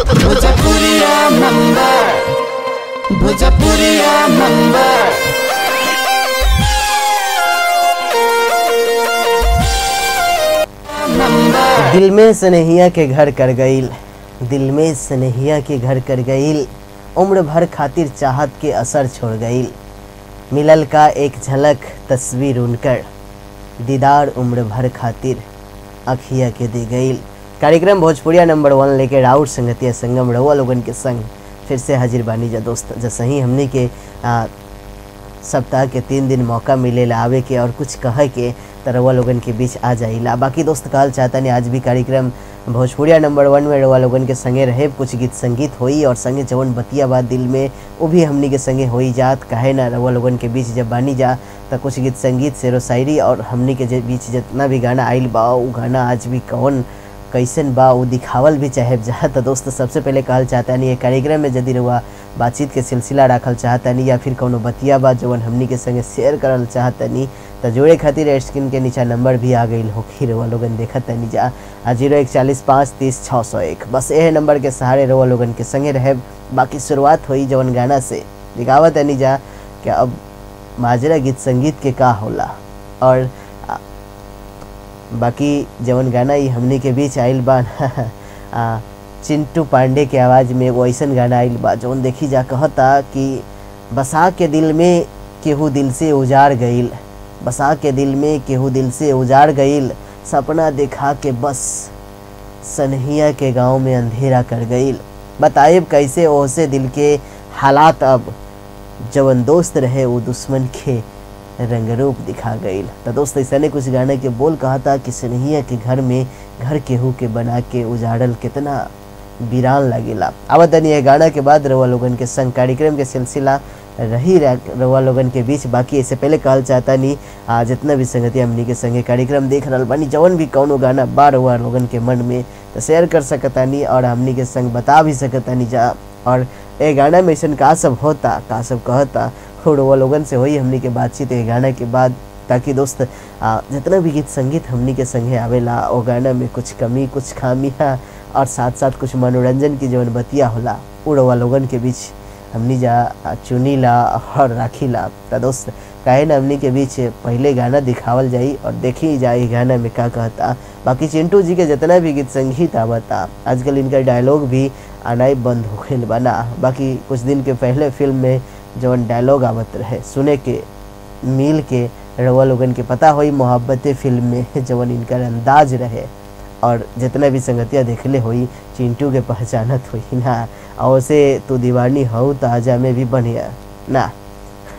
भोजपुरिया नंबर भोजपुरिया नंबर दिल में स्नेहिया के घर कर गईल, दिल में स्नेहिया के घर कर गईल, उम्र भर खातिर चाहत के असर छोड़ गईल। मिलल का एक झलक तस्वीर उनकर, दीदार उम्र भर खातिर अखिया के दे गईल। कार्यक्रम भोजपुरिया नंबर 1 लेके राउर संगतिया संगम रहुआ लोगन के संग फिर से हाजिर बानी जा दोस्त। जैसे ही हमने के सप्ताह के 3 दिन मौका मिलेला आवे के और कुछ कहे के तो रउआ लोगन के बीच आ जाइला। बाकी दोस्त कहल चाहता नहीं आज भी कार्यक्रम भोजपुरिया नंबर 1 में रउआ लोगन के संगे रहे, कुछ गीत संगीत होई और संगे जवन बतिया बात दिल में वो भी हमनी के संगे होई जात। काहे ना रउआ लोगन के बीच जब बानी जा तो कुछ गीत संगीत शेरो शायरी और हमनी के बीच जितना भी गाना आइल बा वो गाना आज भी कौन कैसन बा वो दिखावल भी चाहे जा। तो दोस्त सबसे पहले कहल चाहता नहीं कार्यक्रम में यदि रउआ बातचीत के सिलसिला रखल चाहता नहीं या फिर कोनो बतिया बा जवन हमनी के संगे शेयर करल चाहता नहीं तो जोड़े खातिर स्क्रीन के नीचा नंबर भी आ गई होखी रउआ लोगन देखत नहीं जा 01405300601 बस यह नंबर के सहारे रउआ लोगन के संगे रहे। बाकी शुरुआत हुई जवन गाना से दिखावत नहीं जा कि अब माजरा गीत संगीत के का होला और बाकी जवन गाना ही हमने के बीच आइल बा चिंटू पांडे के आवाज़ में वो ऐसा गाना आइल बा जवन देखी जा कहता कि बसा के दिल में केहू दिल से उजाड़ गईल, बसा के दिल में केहू दिल से उजाड़ गईल, सपना देखा के बस सनहिया के गांव में अंधेरा कर गईल। बताइब कैसे ओसे दिल के हालात अब जवन दोस्त रहे वो दुश्मन के रंग रूप दिखा गईल। तो दोस्त ऐसा ने कुछ गाने के बोल कहा था कि सनहिया के घर में घर केहू के बना के उजाड़ल कितना वीरान लगेला। अब तनी ये गाना के बाद रउआ लोगन के संग कार्यक्रम के सिलसिला रही रउआ लोगन के बीच। बाकी इससे पहले कहल चाहता नहीं जितना भी संगति हमनी के संगे कार्यक्रम देख रहा बानी जवन भी कौनो गाना बा रउआ लोगन के मन में तो शेयर कर सकता नहीं और हमनी के संग बता भी सकता नहीं जा। और ये गाना में ऐसा का सब होता का सब कहता रउआ लोगन से होई हमनी के बातचीत ये गाना के बाद, ताकि दोस्त जितना भी गीत संगीत हमनी के संगे आवेला वो गाना में कुछ कमी कुछ खामियाँ और साथ साथ कुछ मनोरंजन की जवन बतिया होला वो रउआ लोगन के बीच हमनी जा चुनीला और राखीला। तो दोस्त काहे ना हमनी के बीच पहले गाना दिखावल जाई और देखी जाए गाना में का कहता। बाकी चिंटू जी के जितना भी गीत संगीत आवता आजकल इनका डायलॉग भी आना बंद हो गई बना। बाकी कुछ दिन के पहले फिल्म में जवन डायलॉग आवत रहे सुने के मिल के रउआ लोगन के पता होई मोहब्बतें फिल्म में जवन इनका अंदाज रहे और जितना भी संगतियाँ देखले हुई चिंटू के पहचानत हुई ना और से तू दीवानी हो तो आजा में भी बढ़िया ना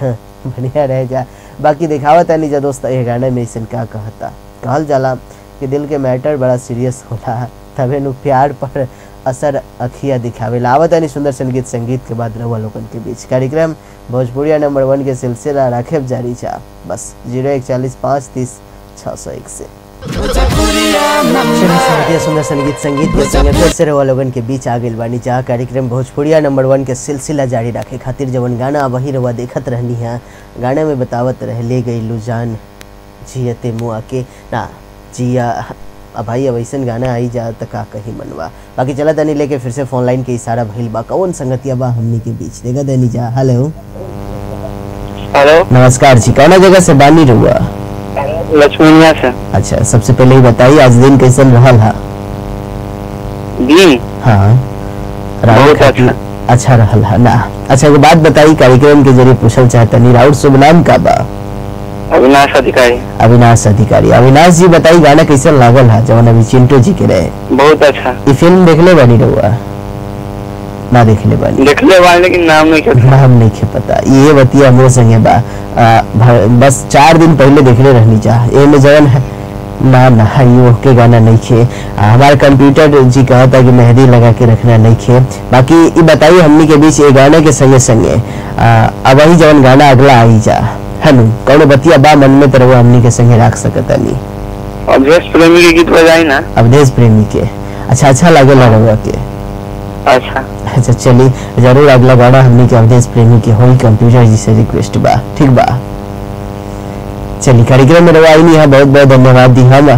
बढ़िया रह जा। बाकी दिखावत नहीं जा दोस्त ये गाना में ऐसा क्या कहता कहल जाला कि दिल के मैटर बड़ा सीरियस होला तबे नु प्यार पर असर अखिया दिखावेला। आवत नहीं सुंदर संगीत संगीत के बाद रउआ लोगन के बीच कार्यक्रम भोजपुरिया नंबर 1 के सिलसिला राखेब जारी चा बस 01405300601 से सुंदर संगीत संगीत के संगे से रउआ लोगन के बीच आ गइल बानी जहाँ कार्यक्रम भोजपुरिया नंबर 1 के सिलसिला जारी रखे खातिर जवन गाना वही रउआ देखत रहनी है। गाना में बतावत रहे ले गई लुजान जियते मुआ के ना जिया अब भाई अब ऐसा गाना आई जा तो का कहीं मनवा। बाकी चला तनी लेके फिर से फोन लाइन के इशारा भइल बा कौन संगतिया बा हमनी के बीच देखा देनी जा। हेलो हेलो नमस्कार जी, कौन जगह से बानी रहुआ? लक्ष्मणिया से। अच्छा सबसे पहले ही बताइए आज दिन कैसन रहल हा? दिन हाँ बहुत अच्छा रहल हा ना। अच्छा एक बात बताइए कार्यक्रम के जरिए पूछल चाहता नहीं राउर शुभ नाम का बा? अविनाश अधिकारी। अविनाश अधिकारी। अविनाश जी बताइए गाना कैसा लागल है जवन अभी चिंटू जी के रहे? बहुत अच्छा। ये फिल्म देखले बानी रहुआ? ना देखले बानी? देखले बानी लेकिन नाम नहीं पता। ये बतिया मोर संगे बा बस 4 दिन पहले देखले रहनी चाह ए में जवन है ना ना ये के गाना नहीं खे। हमारे कंप्यूटर जी कहा था कि मेहंदी लगा के रखना नहीं खे। बाकी ये बताइए हमनी के बीच ये गाने के संगे संगे अब वही जवन गाना अगला आई जा है नु कौन बतिया बा मन में तरह हमनी के संगे रख सकता नहीं? अवधेश प्रेमी के गीत बजाई ना। अवधेश प्रेमी के अच्छा लगे रहुआ के? अच्छा चलिए जरूर अगला गाना हमनी के अवधेश प्रेमी के होई कंप्यूटर जी से रिक्वेस्ट बा ठीक बा। चलिए कार्यक्रम में रवाई नहीं है बहुत बहुत धन्यवाद दी हम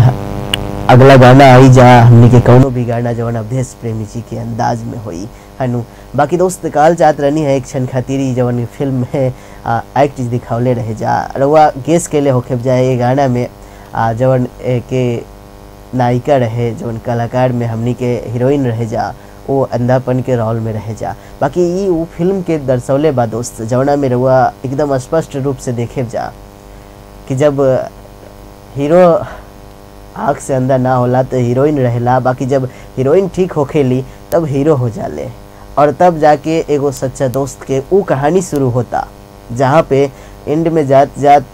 अगला गाना आई जा हमनी के कौनो भी गाना जवन अवधेश प्रेमी जी के अंदाज में होई हनु। बाकी दोस्त काल चाहत रहनी है एक क्षण खातिर जवन फिल्म में एक्ट दिखावले रहे जा रउआ गेस के लिए होके जाए ये गाना में जवन के नायिका रहे जवन कलाकार में हमनी के हीरोइन रहे जा वो अंधापन के रोल में रहे जा। बाकी ये वो फिल्म के दर्शौले बा दोस्त जवना में रउआ एकदम स्पष्ट रूप से देखे जा कि जब हीरो आँख से अंधा ना होला तो हीरोइन रहेला, बाकी जब हीरोइन ठीक होखेली तब हीरो हो जाले और तब जाके एगो सच्चा दोस्त के वो कहानी शुरू होता जहाँ पे एंड में जात जात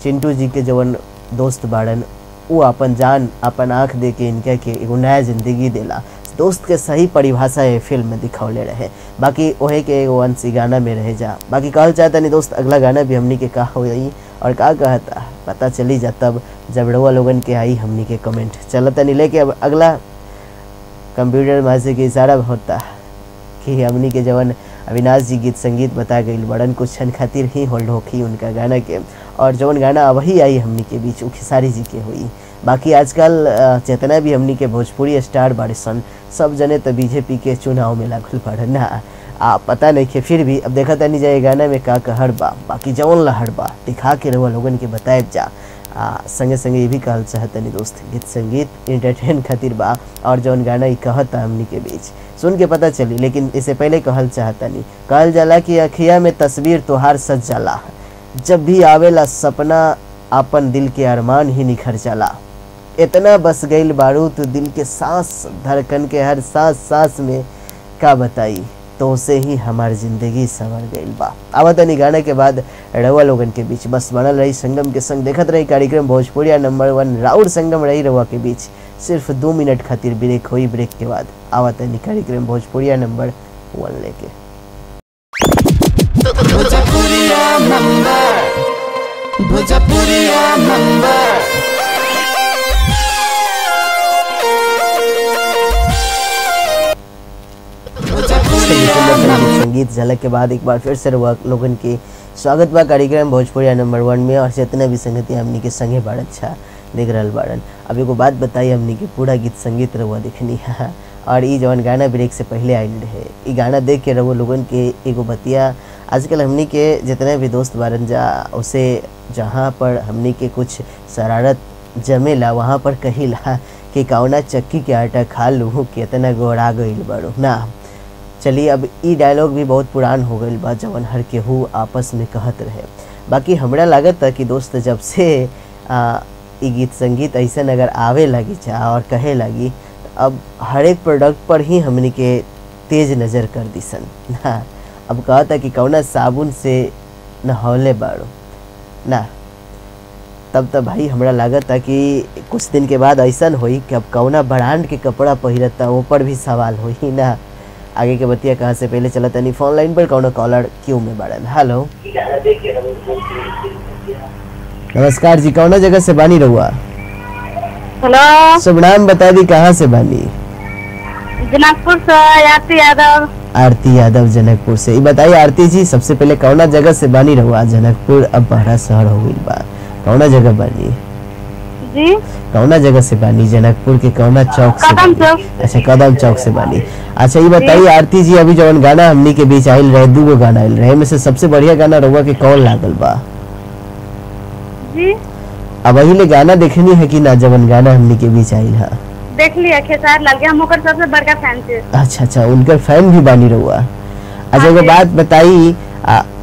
चिंटू जी के जवन दोस्त बाड़न वो अपन जान अपन आँख दे के इनका के एगो नया जिंदगी देला। दोस्त के सही परिभाषा ये फिल्म में दिखौले रहे। बाकी वही के एगो अंशी गाना में रहे जा। बाकी कहल चाहता नहीं दोस्त अगला गाना भी हमनी के कहा हुई और का कहता पता चली जा तब जब रउआ लोगन के आई हमनी के कमेंट चलता नहीं। लेके अब अगला कंप्यूटर मासे के इशारा होता कि हमनी के जवन अविनाश जी गीत संगीत बता गई बड़न कुछ क्षण खातिर ही होल्ड होखी उनका गाना के और जवन गाना अब ही आई हमनी के बीच वो खेसारी जी के हुई। बाकी आजकल जितना भी हमनी के भोजपुरी स्टार बाड़े सन सब जने तो बीजेपी के चुनाव में लागल पड़े ना पता नहीं कि फिर भी अब देखा नहीं जाए गाना में का कहर बा। बाकी जवन लहर बा दिखा के रहुआ लोगन के बताए जा संगे संगे ये भी कहल चाहता नहीं दोस्त गीत संगीत इंटरटेन खातिर बा और जौन गाना ही कहता हमनी के बीच सुन के पता चली। लेकिन इससे पहले कहल चाहता नहीं कहल जाला कि अखिया में तस्वीर तोहार सज जाला जब भी आवेला सपना आपन दिल के अरमान ही निखर जाला इतना बस गईल बारू तो दिल के सांस धड़कन के हर सांस सांस में का बताई तो उसे ही हमारी जिंदगी संवर गईल बा। आवतनी गाना के बाद रउआ लोगन के बीच बस बनल रही संगम के संग देखत रही कार्यक्रम भोजपुरिया नंबर 1 राउर संगम रही रउआ के बीच सिर्फ 2 मिनट खातिर ब्रेक हुई। ब्रेक के बाद आवतनी कार्यक्रम भोजपुरिया नंबर 1 लेके भोजपुरिया नंबर संगीत झलक के बाद एक बार फिर से लोगन के स्वागत बा कार्यक्रम भोजपुरिया नंबर 1 में और जितना भी संगति हमनी के संगे बड़ अच्छा देख रहा बाड़न। अब एगो बात बताई हमनी के पूरा गीत संगीत रहुआ देखनी है और ये जवन गाना ब्रेक से पहले आयल रहे ये गाना देख के रहुआ लोगन के एगो बतिया आजकल हमनी के जितने भी दोस्त बारन जा उसे जहाँ पर हमनी के कुछ शरारत जमेला वहाँ पर कहिला कि कौना चक्की के आटा खा लूँ कितना गोड़ा गईल बड़ो ना। चलिए अब ई डायलॉग भी बहुत पुरान हो गई बा जवन हर केहू आपस में कहत रहे। बाकी हमरा लागत था कि दोस्त जब से ई गीत संगीत ऐसा अगर आवे लगी चाह और कहे लगी तो अब हर एक प्रोडक्ट पर ही हमने के तेज नज़र कर दी सन ना। अब कहता कि कौना साबुन से नहौले बाड़ो ना तब तो भाई हमरा लागत था कि कुछ दिन के बाद ऐसा होई कि अब कौना ब्रांड के कपड़ा पहिरता वो पर भी सवाल होई ना। आगे के बतिया कहाँ से पहले चला तनी फोन लाइन पर कौन कॉलर क्यों में बाड़न। हेलो नमस्कार जी कौन जगह से बानी रहुआ? हेलो शुभ नाम बता दी कहाँ से बानी? जनकपुर से आरती यादव। आरती यादव जनकपुर से। ये बताइए आरती जी सबसे पहले कौना जगह से बानी रहुआ? जनकपुर अब बड़ा शहर हो गई बा कौना जगह बानी जी? कौना जगह से बानी? जनकपुर के कौना चौक से? कदम चौक। अच्छा कदम चौक से बानी। अच्छा ये बताइए आरती जी अभी जवन गाना हमनी के बीच आयल रहे 2 गाना आयल रहे में से सबसे बढ़िया गाना रहुआ के कौन लागल बा जी? अब अहिले गाना देखनी है कि ना जवन गाना हमनी के बीच आयल है? देख लिया खेसार लाल के हम ओकर सबसे बड़का फैन थे। अच्छा उनकर फैन भी बानी रहुआ? अच्छा एगो बात बताई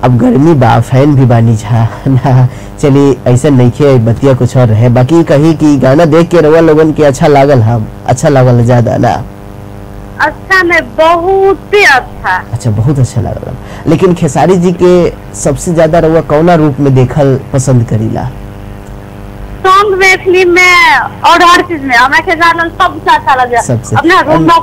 अब गर्मी बा फैन भी बानी जा ना। चलिए ऐसा नहीं खे बतिया कुछ और रहे। बाकी कही कि गाना देख के रउआ लोगन के अच्छा लागल हम अच्छा लागल ज्यादा ना? अच्छा में बहुत ही अच्छा। अच्छा बहुत अच्छा लागल। लेकिन खेसारी जी के सबसे ज्यादा रउआ कौना रूप में देखल पसंद करीला? सॉन्ग में फिल्म में और हर चीज में हमें खेसार लाल सबसे अच्छा लगा। सबसे अपना रूम ना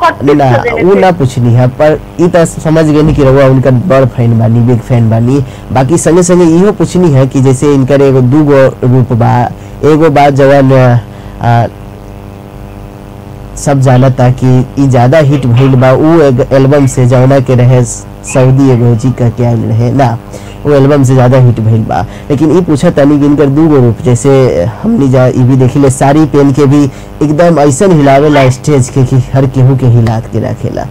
वो ना पूछनी है पर ई तो समझ गए नहीं कि रउआ उनका बड़ फैन बानी बिग फैन बानी। बाकी संगे संगे इहो पूछनी है कि जैसे इनकर एगो 2 रूप बा एगो बात जवन सब जानता कि ई ज्यादा हिट भइल बा उ एल्बम से जवना के रहे सऊदी एगोजी का क्या रहे ना, वो एल्बम से ज़्यादा हिट भइल बा। लेकिन ये पूछा तनी कि इनकर दूगो रूप, जैसे हमनी जा ई भी देखिले साड़ी पहन के भी एकदम ऐसन हिलावेला स्टेज के कि हर केहू के हिलात के रखेला।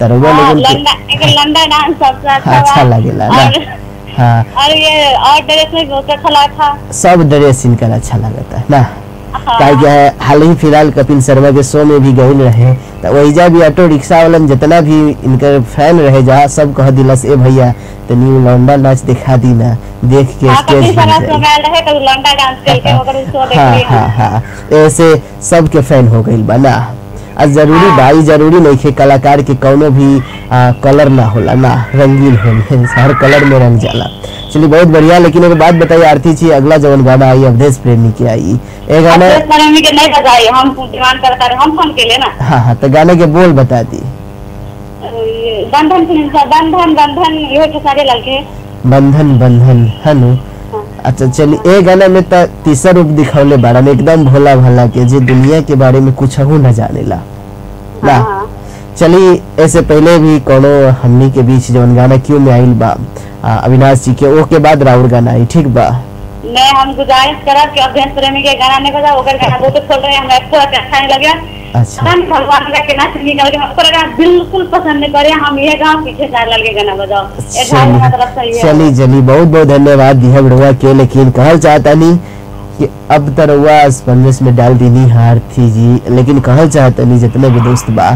तरवा हाँ, लेकिन लंडा डांस सबसे अच्छा लगेला ना। हाँ, और ये और ड्रेस में बहुत अच्छा लगा था। सब ड्रेस इनकर अच्छा लगता है ना। हाँ। काहे हाल ही फिलहाल कपिल शर्मा के शो में भी गई रहे, तो वहीजा भी ऑटो रिक्शा वालन जितना भी इनकर फैन रहे जा सब कह दिलस ए भैया तो न्यू लौंडा नाच दिखा दी ना, देख के स्टेज हिल जाए। हाँ हाँ हाँ, ऐसे सबके फैन हो गई बा ना। आज जरूरी भाई जरूरी नहीं है कलाकार के कौनो भी कलर ना होला ना, रंगीन हो हर कलर में रंग जाला। चलिए बहुत बढ़िया। लेकिन एक बात बताइए आरती जी, अगला जवन गाना आई अवधेश प्रेमी की आई ये गाना प्रेमी के नहीं बजाई, हम डिमांड करता रहे, हम फोन के लिए ना। हाँ हाँ, तो गाने के बोल बता दी। बंधन बंधन बंधन ये के सारे लड़के बंधन बंधन है नु। अच्छा चलिए ये गाना में तो तीसरा रूप दिखौले बाड़न एकदम भोला भाला के, जे दुनिया के बारे में कुछ हो न जानेला ना। चलिए ऐसे पहले भी कोनो हमनी के बीच जवन गाना क्यों में आइल बा अविनाश जी के, ओ के बाद राउर गाना आई, ठीक बा। मैं हम गुजारिश करब कि अवधेश प्रेमी के गाना नहीं बजा, ओकर गाना बहुत खोल रहे हैं, हमरा एको अच्छा नहीं लगे। अच्छा भगवान का के नाच निकल के ओकर गाना बिल्कुल पसंद नहीं करे, हम ये गांव पीछे चार लड़के गाना बजाओ। ए गाना का तरफ से ये चली चली बहुत बहुत धन्यवाद दिया बड़ुआ के। लेकिन कहल चाहता नहीं कि अब तो रउआ स्पंदस में डाल दीनी हार थी जी, लेकिन कहल चाहता नहीं जितने भी दोस्त बा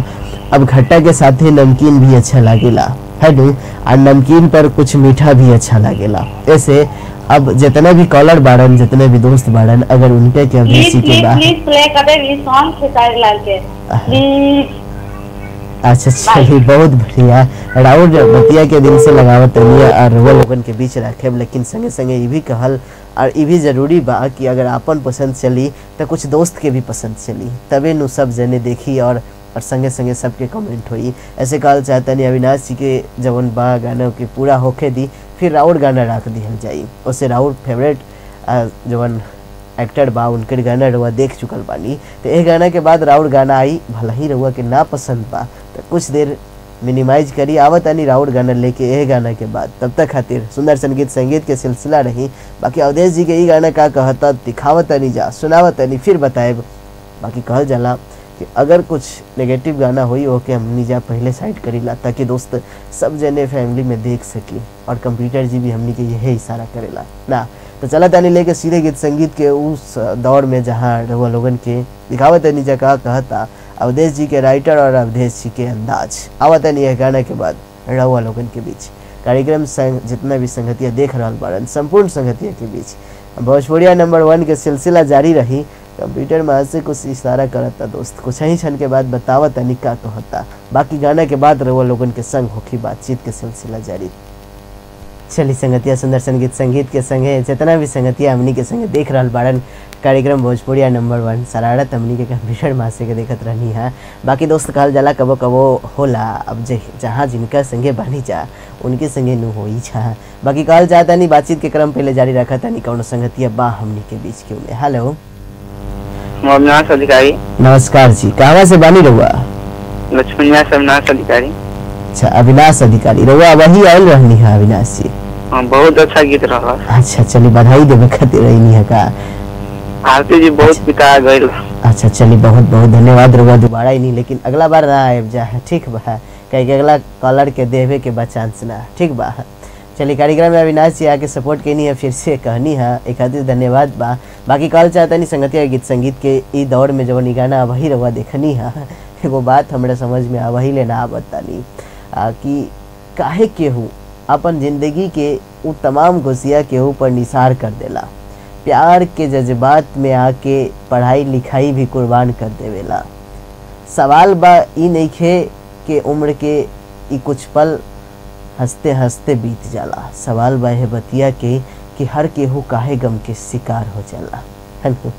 अब खट्टा के साथ ही नमकीन भी अच्छा लागेला है नु, और नमकीन पर कुछ मीठा भी अच्छा लागेला। ऐसे अब जितने भी कॉलर बाड़न जितने भी दोस्त बाड़न अगर उनके के अवधेशी के बा प्लीज प्ले करे ये सॉन्ग खेसारी लाल के प्लीज। अच्छा चलिए बहुत बढ़िया। राउर बतिया के दिन से लगावत तनिया और वो लोगन के बीच रखे, लेकिन संगे संगे ये भी कहल और ये भी जरूरी बा कि अगर आपन पसंद चली तो कुछ दोस्त के भी पसंद चली, तबे नु सब जने देखी और संगे संगे सबके कमेंट हुई। ऐसे कहल चाहता नहीं अविनाश जी के जवन बा गाना के पूरा होके दी, फिर राउर गाना रख दिहल जाई। उससे राउर फेवरेट जवन एक्टर बा उनके गाना रउआ देख चुकल बानी, तो ये गाना के बाद राउर गाना आई, भला ही रउआ के ना पसंद बा तो कुछ देर मिनिमाइज करी, आवत आनी राउर गाना लेके ये गाना के बाद। तब तक खातिर सुंदर संगीत के सिलसिला रही। बाकी अवधेश जी के ये गाना का कहता दिखावत आनी जा सुनावत आनी फिर बताए। बाकी कहल जाला कि अगर कुछ नेगेटिव गाना हुई ओके हमनी जा पहले साइड करीला ताकि दोस्त सब जने फैमिली में देख सकी, और कंप्यूटर जी भी हमनी के यही इशारा करेला ना। तो चला तानी लेके सीधे गीत संगीत के उस दौर में जहाँ रउआ लोगन के दिखावत आनी जा का कहता अवधेश जी के राइटर और अवधेश जी के अंदाज। आवत आनी यह गाना के बाद रउआ लोगन के बीच कार्यक्रम जितना भी संगतिया देख रहा बाड़न संपूर्ण संगतिया के बीच भोजपुरिया नंबर 1 के सिलसिला जारी रही। कंप्यूटर में से कुछ इशारा करता दोस्त, कुछ ही क्षण के बाद बतावत तनी का कहता। बाकी गाना के बाद रउआ लोगन के संग होखी बातचीत के सिलसिला जारी। चली संगतिया सुंदर संगीत के संगे जितना भी संगतिया हमनी के संगे देख रहा बाड़न कार्यक्रम भोजपुरिया नंबर 1 शरारत हमनी के कंप्यूटर मासे के देखत रहनी है। बाकी दोस्त कहल जाला कबो कबो होला, अब जहाँ जिनका संगे बानी जा उनके संगे नु होई जा। बाकी कहल जाता नहीं बातचीत के क्रम पहले जारी रखा था नहीं कौन संगतिया बा हमनी के बीच क्यों में। हेलो अविनाश अधिकारी। नमस्कार जी, कहाँ से बानी रहुआ? लक्ष्मणिया से अविनाश अधिकारी। अच्छा अविनाश अधिकारी रहुआ वही आयल रहनी है अविनाश जी? हाँ बहुत अच्छा गीत रहा। अच्छा चलिए बधाई देवे खातिर रहनी है का आरती जी बहुत पिता गए। अच्छा चलिए बहुत बहुत धन्यवाद रहुआ, दोबारा ही नहीं लेकिन अगला बार ना आए जा, ठीक बा कहीं अगला कॉलर के देवे के बाद चांस ना, ठीक बा। चलिए कार्यक्रम में अविनाश जी आके सपोर्ट करनी है फिर से कहनी है एक खातिर धन्यवाद बा। बाकी कॉल चाहता नहीं संगतिया गीत संगीत के ई दौर में जब गाना वही रहुआ देखनी है एगो बात हमारे समझ में वही लेना बतानी कि काहे केहू अपन जिंदगी के वो तमाम घुसिया केहू पर निसार कर देला, प्यार के जज्बात में आके पढ़ाई लिखाई भी कुर्बान कर देवेला। सवाल बा ई नइखे के उम्र के ई कुछ पल हंसते हंसते बीत जाला, सवाल बा है बतिया के कि हर केहू काहे गम के शिकार हो जाला है ना।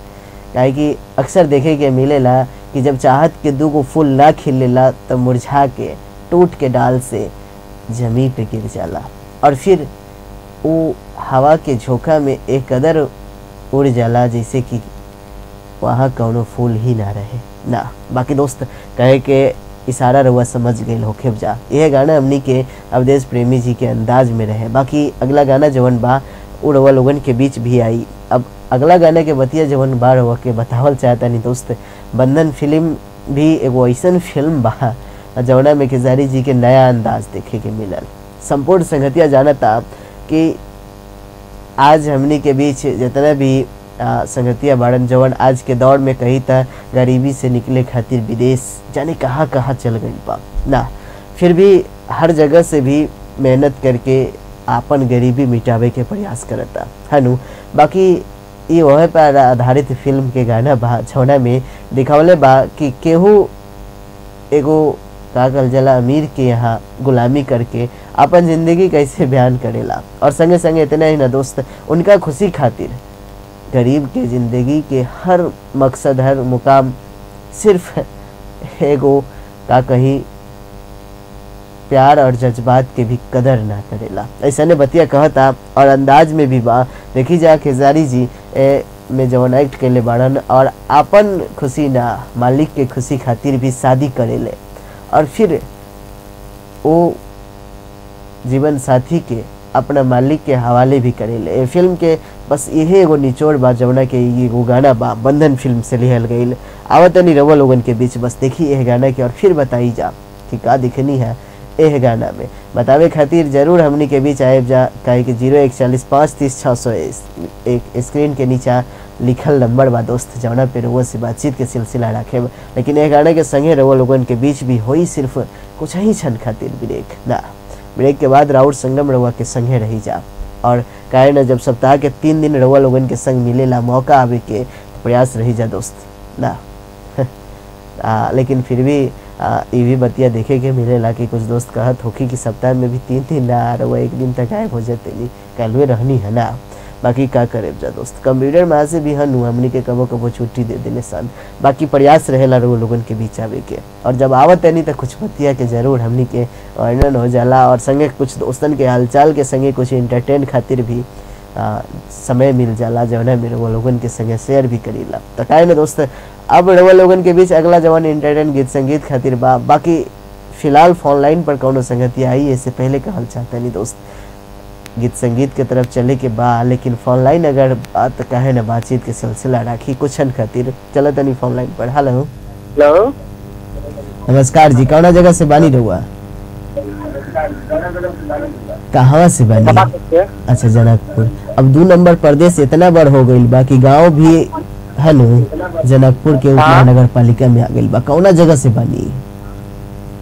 काहे कि अक्सर देखे के मिलेला कि जब चाहत के दूगो फूल ना खिलेला तब मुरझा के टूट के डाल से जमी पे गिर जाला और फिर वो हवा के झोंका में एक कदर उड़ जाला जैसे कि वहाँ कौनो फूल ही ना रहे ना। बाकी दोस्त कहे के इशारा रहुआ समझ गए होखे जा। यह गाना हमनी के अवधेश प्रेमी जी के अंदाज में रहे। बाकी अगला गाना जवन बा उ रहुआ लोगन के बीच भी आई। अब अगला गाना के बतिया जवन बा रहुआ के बतावल चाहता नहीं दोस्त, बंधन फिल्म भी एगो ऐसन फिल्म बा जवना में खेसारी जी के नया अंदाज देखे के मिलल। संपूर्ण संगतिया जानता कि आज हमनी के बीच जितना भी संगतिया बाड़न जवन आज के दौर में कही था गरीबी से निकले खातिर विदेश जाने कहाँ कहाँ चल गई बा ना, फिर भी हर जगह से भी मेहनत करके आपन गरीबी मिटावे के प्रयास करता है नु। बाकी ये वह पर आधारित फिल्म के गाना बा जवना में दिखावले बा कि केहू एगो का कहल जाला अमीर के यहाँ गुलामी करके अपन जिंदगी कैसे बयान करेला, और संगे संगे इतना ही ना दोस्त, उनका खुशी खातिर गरीब के जिंदगी के हर मकसद हर मुकाम सिर्फ एगो का कहीं प्यार और जज्बात के भी कदर ना करेला। ऐसा ने बतिया कहता और अंदाज में भी बा। देखी जा खेसारी जी में जवन एक्ट कैले बाड़न और आपन खुशी ना मालिक के खुशी खातिर भी शादी करेले और फिर वो जीवन साथी के अपना मालिक के हवाले भी करेले। फिल्म के बस यही एगो निचोड़ बा जवना के एगो गाना बा बंधन फिल्म से लिहल गईल। आवत नहीं रवा लोगन के बीच बस देखी यह गाना के और फिर बताई जा कि का दिखनी है यह गाना में। बतावे खातिर जरूर हमनी के बीच आए जा, काहे कि 0140530600 एक स्क्रीन के नीचा लिखल नंबर बा दोस्त जवना पे रउआ से बातचीत के सिलसिला रखे। लेकिन यह गाना के संगे रउआ लोगन के बीच भी होई सिर्फ कुछ ही क्षण खातिर ब्रेक ना, ब्रेक के बाद राउर संगम रउआ के संगे रही जा। और काहे ना जब सप्ताह के 3 दिन रउआ लोगन के संग मिलेला मौका आवे के तो प्रयास रही जा दोस्त ना। लेकिन फिर भी ये भी बतिया देखे के मिलेला कि कुछ दोस्त कहत होखी कि सप्ताह में भी 3 दिन ना रउआ एक दिन तक गायब हो जाते नहीं कहलुए रहनी है ना। बाकी का करे जा दोस्त, कंप्यूटर में से भी हनु हमनी के कबो कबो छुट्टी दे देने सन। बाकी प्रयास रहेला रो लोगन के बीच आवे के, और जब आवत है नहीं तो कुछ बतिया के जरूर हमनी के वर्णन हो जाला और संगे कुछ दोस्तन के हालचाल के संगे कुछ इंटरटेन खातिर भी समय मिल जाला जवना में वो लोगन के संगे शेयर भी करीला। तो काहे ना दोस्त अब रउआ लोगन के बीच अगला जवान इंटरटेन गीत संगीत खातिर बा। बाकी फिलहाल फोन लाइन पर कौनो संगतिया आई इससे पहले कहल चाहते नहीं दोस्त, गीत संगीत के तरफ चले के बा। लेकिन फोन लाइन अगर बात कहे ना बातचीत के सिलसिला राखी कुछ क्षण खातिर चलो तनी फोन लाइन पर। हेलो हेलो नमस्कार जी, कौना जगह से बानी रहुआ? कहाँ से बानी? अच्छा जनकपुर। अब 2 नंबर प्रदेश इतना बड़ हो गई बाकी गांव भी है नु जनकपुर के उपमहानगर पालिका में आ गई बा। कौना जगह से बानी?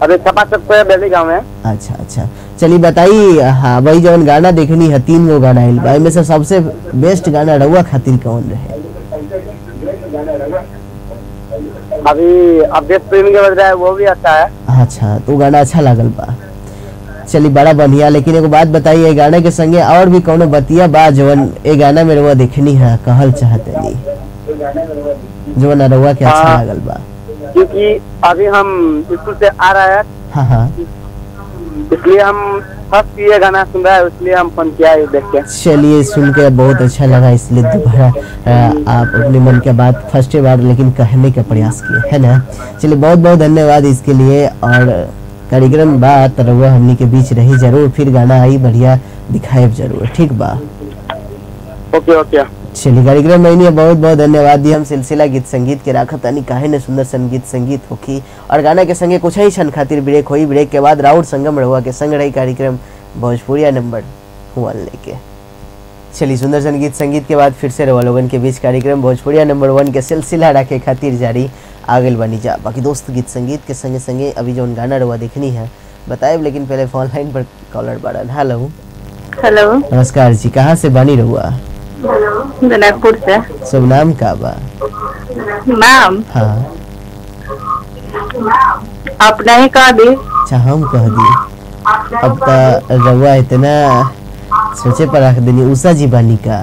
अरे छपाचक पे बेली गांव में। अच्छा अच्छा चलिए बताइए। हाँ भाई जवन गाना देखनी है 3 गो गाना आइल बा, इनमें से सबसे बेस्ट गाना रउआ खातिर कौन रहे? अभी अपडेट प्रेमी के बज रहा है वो भी अच्छा है। अच्छा तो गाना अच्छा लागल बा, चलिए बड़ा बढ़िया। लेकिन एगो बात बताइए गाना के संगे और भी कौनो बतिया बा जवन ए गाना में रउआ देखनी है कहल चाहते नहीं जवन रउआ के अच्छा लागल बा? क्योंकि अभी हम स्कूल से आ रहे हैं। हाँ इसलिए हम फर्स्ट ये गाना सुन रहा है, इसलिए हम फोन किया देख के। चलिए सुन के बहुत अच्छा लगा, इसलिए दोबारा आप अपने मन के बात फर्स्ट बार लेकिन कहने का प्रयास किए है ना। चलिए बहुत बहुत धन्यवाद इसके लिए। और कार्यक्रम बात रउआ हमनी के बीच रही जरूर, फिर गाना आई बढ़िया दिखाए जरूर, ठीक बा? ओके ओके चलिए कार्यक्रम में बहुत बहुत धन्यवाद दी। हम सिलसिला गीत संगीत के राखत तानी काहे ने सुंदर संगीत संगीत होखी और गाना के संगे कुछ ही क्षण खातिर ब्रेक होई। ब्रेक के बाद राउर संगम रहुआ के संग रही कार्यक्रम भोजपुरिया नंबर 1 लेके। चलिए सुंदर संगीत संगीत के बाद फिर से रहुआ लोगन के बीच कार्यक्रम भोजपुरिया नंबर 1 के सिलसिला रखे खातिर जारी आगे बनी जा। बाकी दोस्त गीत संगीत के संगे संगे अभी जो गाना रहुआ देखनी है बताए, लेकिन पहले फोन लाइन पर कॉलर बाड़न। हेलो हेलो नमस्कार जी, कहाँ से बानी रहुआ? जनकपुर से। शुभ नाम का बा? नाम हाँ अपना ही कह दी। अच्छा हम कह दी। अब तो रउआ इतना सोचे पर रख देनी उषा जी बानी का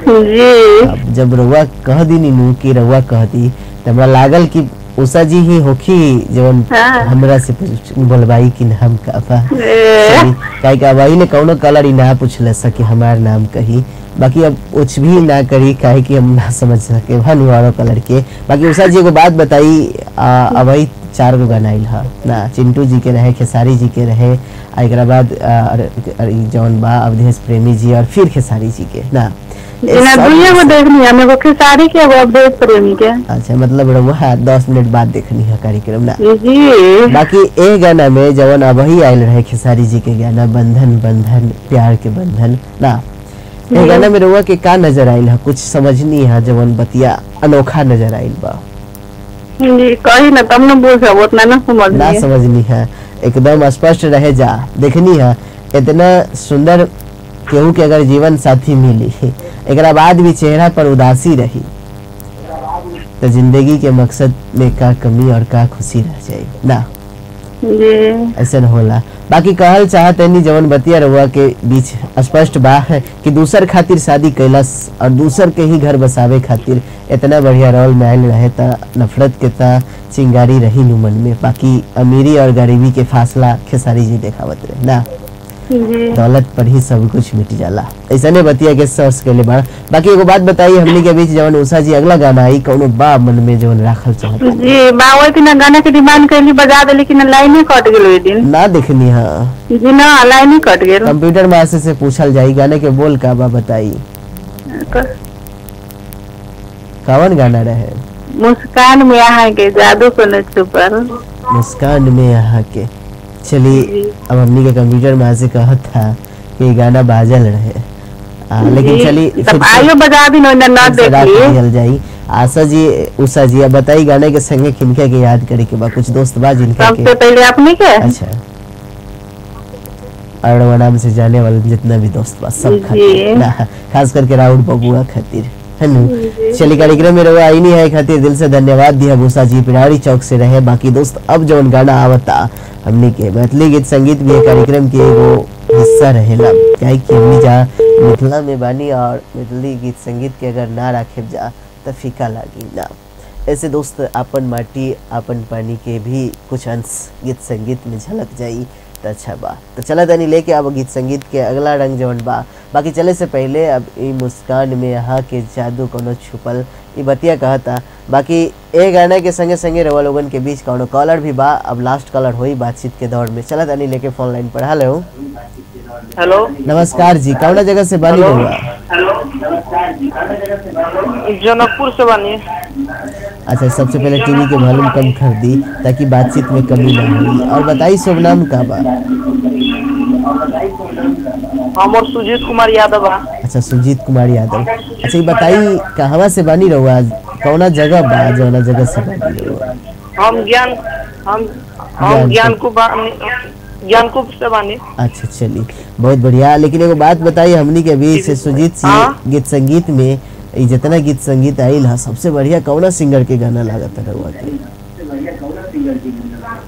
जी। अब जब रउआ कह दी नीनू कि रउआ कह दी तो हमरा लागल कि उषा जी ही होखी जवन हमरा से बोलबाई कि नाम का बा। काहे का भाई ने कौनो कलर ही ना पूछले सके हमार नाम कही बाकी अब कुछ भी ना करी काहे कि हम ना समझ सके भानु वालों कलर के। बाकी उषा जी को बात बताई अब वही 4 गो गाना आइल है ना, चिंटू जी के रहे, खेसारी जी के रहे, एक बाद जौन बा अवधेश प्रेमी जी और फिर खेसारी जी के ना। दुनिया को देखनी है मेरे को, खेसारी के वो अवधेश प्रेमी के। अच्छा मतलब रहुआ 10 मिनट बाद देखनी है कार्यक्रम ना जी। बाकी ए गाना में जवन अब ही आयल रहे खेसारी जी के गाना बंधन बंधन प्यार के बंधन ना, ए गाना में रहुआ के का नजर आयल है, कुछ समझनी है जवन बतिया अनोखा नजर आयल बा जी। कही ना तब न बोल सब उतना ना समझनी है, एकदम स्पष्ट रहे जा देखनी है। इतना सुंदर केहू के अगर जीवन साथी मिली एक बाद भी चेहरा पर उदासी रही तो जिंदगी के मकसद में का कमी और का खुशी रह जाए ना जी। ऐसा न होला। बाकी कहल चाहते नहीं जवन बतिया रहुआ के बीच स्पष्ट बा है कि दूसर खातिर शादी कैलस और दूसर के ही घर बसावे खातिर इतना बढ़िया रोल में आयल रहे ता नफरत के ता चिंगारी रही नु मन में। बाकी अमीरी और गरीबी के फासला खेसारी जी देखावत रहे ना, दौलत पर ही सब कुछ मिट जाला, ऐसा नहीं बतिया के सोर्स के लिए बड़ा। बाकी एगो बात बताइए हमनी के बीच जवन उषा जी अगला गाना आई कौनो बा मन में जवन राखल चाहत जी। बावई दिन गाना के डिमांड कैली बजा दे लेकिन लाइन ही कट गेल ओई दिन ना देखनी है जी ना, लाइन ही कट गेल। कंप्यूटर में से पूछल जाई गाने के बोल का बा बताई कौन गाना रहे? मुस्कान में यहाँ के जादू को न छुपल, मुस्कान में यहाँ के। चलिए अब हमनी के कंप्यूटर में से कहत था कि गाना बाजल रहे लेकिन चलिए आइयो बजा दी ना देख लिए जाई। आशा जी उषा जी अब बताई गाने के संगे किनके के याद करे के बा, कुछ दोस्त बा जिनके सबसे पहले अपने के। अच्छा अरवा नाम से जाने वाले जितना भी दोस्त बा सब खातिर ना, खास करके राहुल बबुआ खातिर है नु। चलिए कार्यक्रम में रहुआ आई नहीं है खातिर दिल से धन्यवाद दिया भूसा जी, पिराड़ी चौक से रहे। बाकी दोस्त अब जौन गाना आवता हमने के मैथिली गीत संगीत भी कार्यक्रम के एगो हिस्सा रहेला, काहे कि हमनी जा मिथिला में बानी और मैथिली गीत संगीत के अगर ना राखे जा तो फीका लागी ना। ऐसे दोस्त अपन माटी अपन पानी के भी कुछ अंश गीत संगीत में झलक जाई तो अच्छा बा। तो चला तनी लेके अब गीत संगीत के अगला रंग जवन बा। बाकी चले से पहले अब ई मुस्कान में यहाँ के जादू कोनो छुपल ई बतिया कहता। बाकी ए गाना के संगे संगे रवा लोगन के बीच कोनो कॉलर भी बा, अब लास्ट कॉलर हुई बातचीत के दौर में। चला तनी लेके फोन लाइन पर। हेलो हेलो नमस्कार जी, कौन जगह से बानी रहुआ? जनकपुर से बानी। अच्छा सबसे पहले टीवी के वॉल्यूम कम कर दी ताकि बातचीत में कमी ना हो। और बताइए शुभ नाम का बा? हमर सुजीत कुमार यादव बा। अच्छा सुजीत कुमार यादव। अच्छा ये बताइए कहवा से बानी रहुआ, कौना जगह बा जौना जगह से बानी रहुआ? हम ज्ञानकुप से बानी। अच्छा चलिए बहुत बढ़िया। लेकिन एगो बात बताइए हमनी के बीच सुजीत जी गीत संगीत में जितना गीत संगीत आइल है सबसे बढ़िया कौना सिंगर के गाना लागत रहुआ के?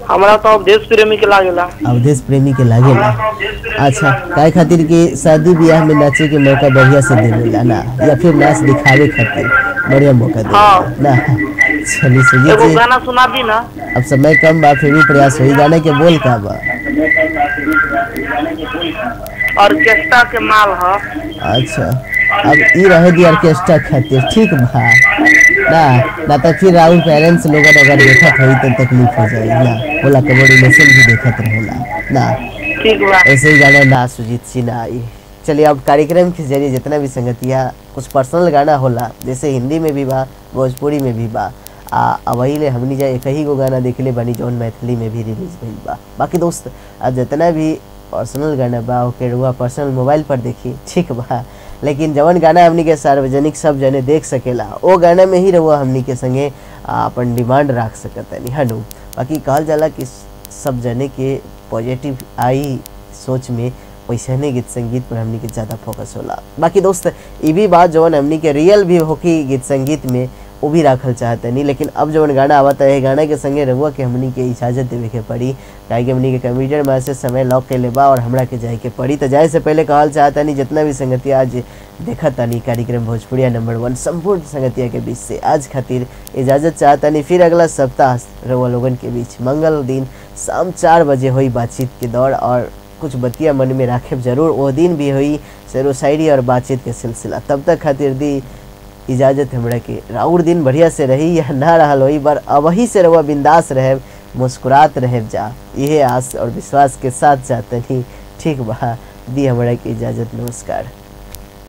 हमरा तो अवधेश प्रेमी के लागेला। अवधेश प्रेमी के लागेला। अच्छा काहे खातिर के शादी ब्याह में नाचे के मौका बढ़िया से देवेला ना, या फिर नाच दिखावे खातिर बढ़िया मौका देवेला ना? चलिए सुजीत जी गाना सुना दी ना। अब समय कम बा फिर भी प्रयास होई। गाने के बोल का बा? ऑर्केस्ट्रा के माल है। अच्छा अब ई रहे दी ऑर्केस्ट्रा खातिर ठीक बा ना तो फिर राहुल पेरेंट्स लोग अगर देखत होई तो तकलीफ हो जाई ना, बोला कबड्डी रिलेशन भी देखत रहेला ना। ठीक बा ऐसे ही गाना ना सुजीत जी ना आई। चलिए अब कार्यक्रम के जरिए जितना भी संगतिया कुछ पर्सनल गाना होला जैसे हिंदी में भी बा भोजपुरी में भी बा वही ले हमनी जा एक ही गो गाना देखले बनी जौन मैथिली में भी रिलीज भइल बा। बाकी दोस्त आज जितना भी पर्सनल गाना बा ओके रुआ पर्सनल मोबाइल पर देखी ठीक बा, लेकिन जवन गाना हमनी के सार्वजनिक सब जने देख सकेला वो गाना में ही रहुआ हमनी के संगे अपन डिमांड रख सकतनी हनु। बाकी कहल जाला कि सब जने के पॉजिटिव आई सोच में वैसे गीत संगीत पर हमनी के ज़्यादा फोकस होला। बाकी दोस्त ये भी बात जवन हमनी के रियल भी होकी गीत संगीत में वो भी रखल चाहते नहीं, लेकिन अब जवन गाना आवता है गाना के संगे रहुआ के हमनी के इजाज़त देवे के पड़ी काहे कि हमनी के कंप्यूटर में से समय लॉक के लेबा और हमरा के जाए के पड़ी। तो जाए से पहले कहल चाहता नहीं जितना भी संगतिया आज देखा तानी कार्यक्रम भोजपुरिया नंबर 1 संपूर्ण संगतिया के बीच से आज खातिर इजाज़त चाहता नहीं। फिर अगला सप्ताह रहुआ लोगन के बीच मंगल दिन शाम 4 बजे हुई बातचीत के दौर और कुछ बतिया मन में राखे जरूर। वो दिन भी हुई शेरो शायरी और बातचीत के सिलसिला। तब तक खातिर दी इजाज़त हमरा के। राउर दिन बढ़िया से रही या ना रहल होई बार अबही से रहुआ बिंदास रहे, मुस्कुरात रहे जा, यह आस और विश्वास के साथ जातनी। ठीक बा, दी हमरा के इजाज़त। नमस्कार।